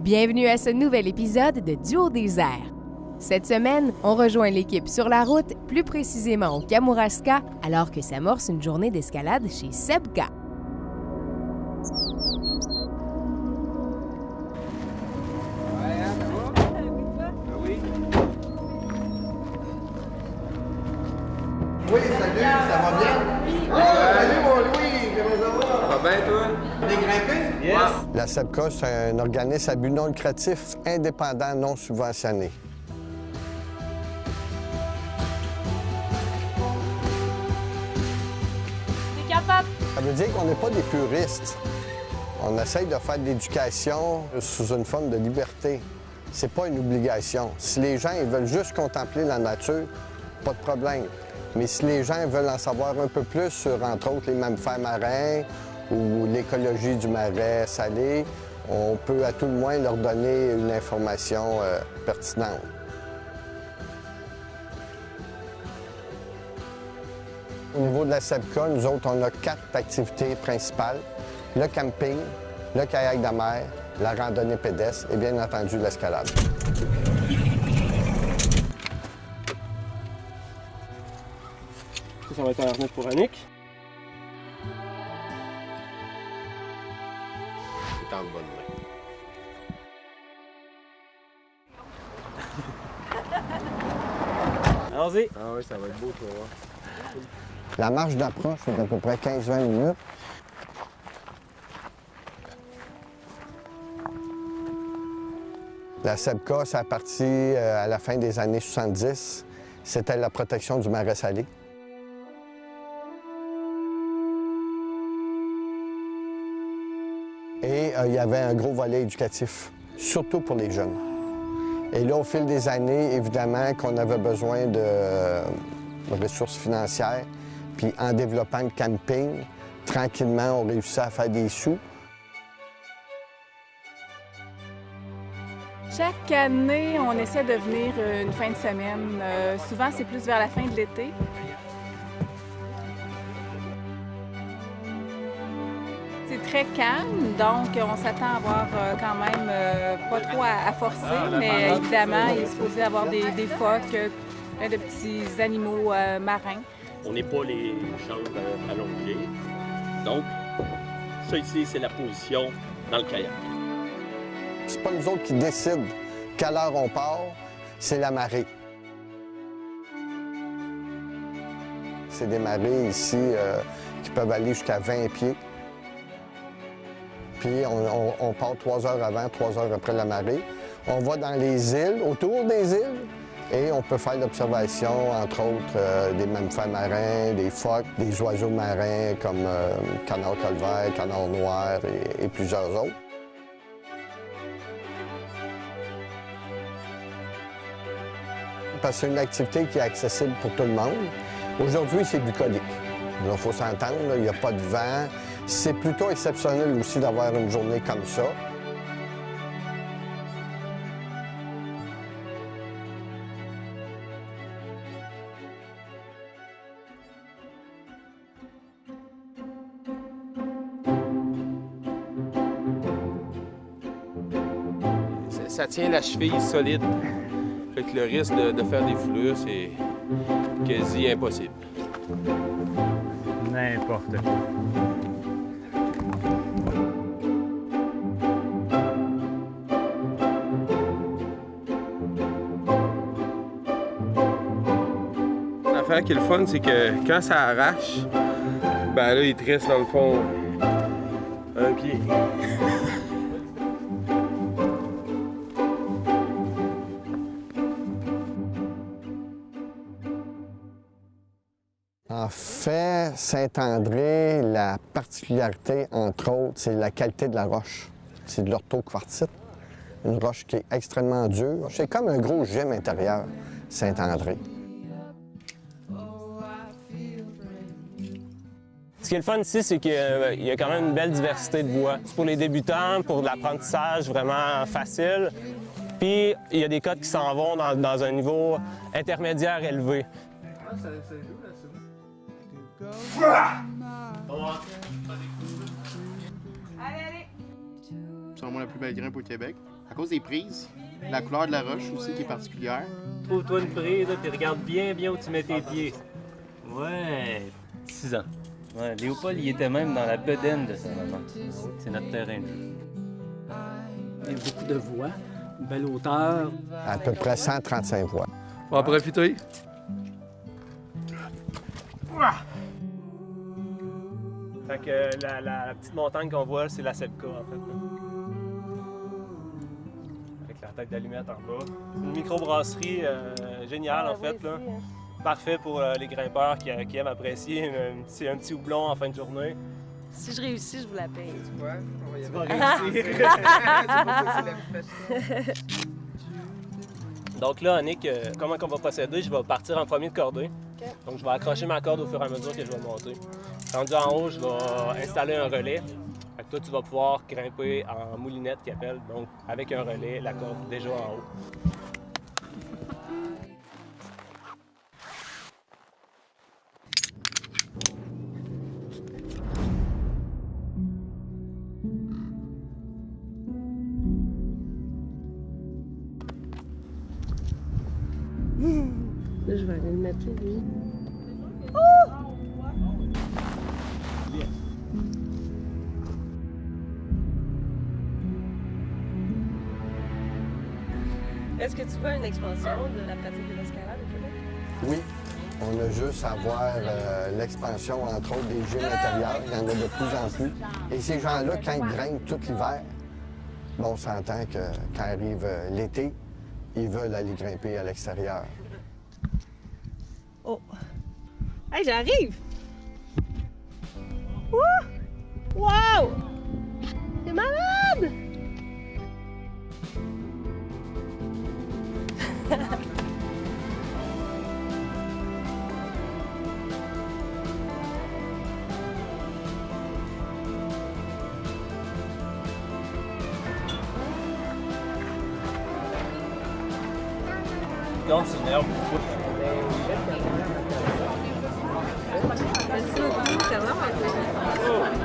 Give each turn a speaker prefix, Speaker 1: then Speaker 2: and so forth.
Speaker 1: Bienvenue à ce nouvel épisode de Duo des airs. Cette semaine, on rejoint l'équipe sur la route, plus précisément au Kamouraska, alors que s'amorce une journée d'escalade chez Sebka.
Speaker 2: Oui, salut, ça va bien? Salut mon Louis, comment ça va?
Speaker 3: Ça va bien, toi?
Speaker 2: T'es grimpé?
Speaker 3: Yes!
Speaker 4: La SEBCA, c'est un organisme à but non lucratif, indépendant, non subventionné.
Speaker 5: T'es capable?
Speaker 4: Ça veut dire qu'on n'est pas des puristes. On essaye de faire de l'éducation sous une forme de liberté. C'est pas une obligation. Si les gens ils veulent juste contempler la nature, pas de problème. Mais si les gens veulent en savoir un peu plus sur, entre autres, les mammifères marins ou l'écologie du marais salé, on peut à tout le moins leur donner une information pertinente. Au niveau de la SEBCA, nous autres, on a 4 activités principales. Le camping, le kayak de mer, la randonnée pédestre et bien entendu l'escalade.
Speaker 3: Ça va être un harnais pour Annick.
Speaker 4: C'est en bonne main.
Speaker 3: Allons-y! Ah oui, ça va être beau, tu vas voir.
Speaker 4: La marche d'approche est d'à peu près 15-20 minutes. La SEBCA, ça a parti à la fin des années 70. C'était la protection du marais salé. Et il y avait un gros volet éducatif, surtout pour les jeunes. Et là, au fil des années, évidemment qu'on avait besoin de ressources financières. Puis en développant le camping, tranquillement, on réussit à faire des sous.
Speaker 5: Chaque année, on essaie de venir une fin de semaine. Souvent, c'est plus vers la fin de l'été. C'est très calme, donc on s'attend à avoir quand même pas trop à forcer, mais évidemment, il est supposé avoir des phoques, plein de petits animaux marins.
Speaker 6: On n'est pas les chambres allongées. Donc, ça ici, c'est la position dans le kayak.
Speaker 4: C'est pas nous autres qui décident quelle heure on part, c'est la marée. C'est des marées ici qui peuvent aller jusqu'à 20 pieds. Puis on part 3 heures avant, 3 heures après la marée. On va dans les îles, autour des îles, et on peut faire l'observation, entre autres, des mammifères marins, des phoques, des oiseaux marins comme canard colvert, canard noir et plusieurs autres. Parce que c'est une activité qui est accessible pour tout le monde. Aujourd'hui, c'est bucolique. Il faut s'entendre, il n'y a pas de vent. C'est plutôt exceptionnel aussi d'avoir une journée comme ça.
Speaker 3: Ça tient la cheville solide. Fait que le risque de faire des foulures, c'est quasi impossible.
Speaker 7: N'importe quoi.
Speaker 3: L'affaire qui est le fun, c'est que quand ça arrache, ben là, il te reste dans le fond un pied.
Speaker 4: En fait, Saint-André, la particularité, entre autres, c'est la qualité de la roche. C'est de l'orthoquartzite, une roche qui est extrêmement dure. C'est comme un gros gym intérieur, Saint-André.
Speaker 8: Ce qui est le fun ici, c'est qu'il y a quand même une belle diversité de bois. C'est pour les débutants, pour de l'apprentissage vraiment facile. Puis, il y a des codes qui s'en vont dans un niveau intermédiaire élevé.
Speaker 7: sûrement la plus belle grimpe au Québec. À cause des prises, la couleur de la roche aussi qui est particulière.
Speaker 9: Trouve-toi une prise, puis regarde bien où tu mets tes pieds. Ouais, 6 ans. Ouais, Léopold, il était même dans la bedaine de sa maman. C'est notre terrain de jeu.
Speaker 10: Il y a beaucoup de voix, une belle hauteur.
Speaker 4: À peu près 135 voix.
Speaker 11: On va profiter.
Speaker 8: Fait que la petite montagne qu'on voit, c'est la Sepka, en fait. Avec la tête d'allumette en bas. C'est une microbrasserie géniale, en fait. Là. Parfait pour les grimpeurs qui aiment apprécier un petit houblon en fin de journée.
Speaker 12: Si je réussis, je vous la paye.
Speaker 2: Tu vois, on va y
Speaker 8: Tu
Speaker 2: aller.
Speaker 8: vas réussir.
Speaker 2: C'est pour ça que c'est la fête.
Speaker 8: Donc là, Annick, comment on va procéder? Je vais partir en premier de cordée. Donc je vais accrocher ma corde au fur et à mesure que je vais monter. Rendu en haut, je vais installer un relais. Fait que toi, tu vas pouvoir grimper en moulinette qui appelle, donc avec un relais, la corde déjà en haut.
Speaker 12: Là, je vais aller le mettre lui. Est-ce que tu vois une expansion de la pratique de l'escalade au Québec?
Speaker 4: Oui, on a juste à voir l'expansion, entre autres, des gyms intérieurs. Il y en a de plus en plus. Et ces gens-là, quand ils grimpent tout l'hiver, bon, on s'entend que quand arrive l'été, ils veulent aller grimper à l'extérieur.
Speaker 12: Oh! Hey, j'arrive! Wouh! Wow! C'est malade!
Speaker 8: Donc, c'est une herbe beaucoup.
Speaker 12: Merci beaucoup, c'est vraiment intéressant.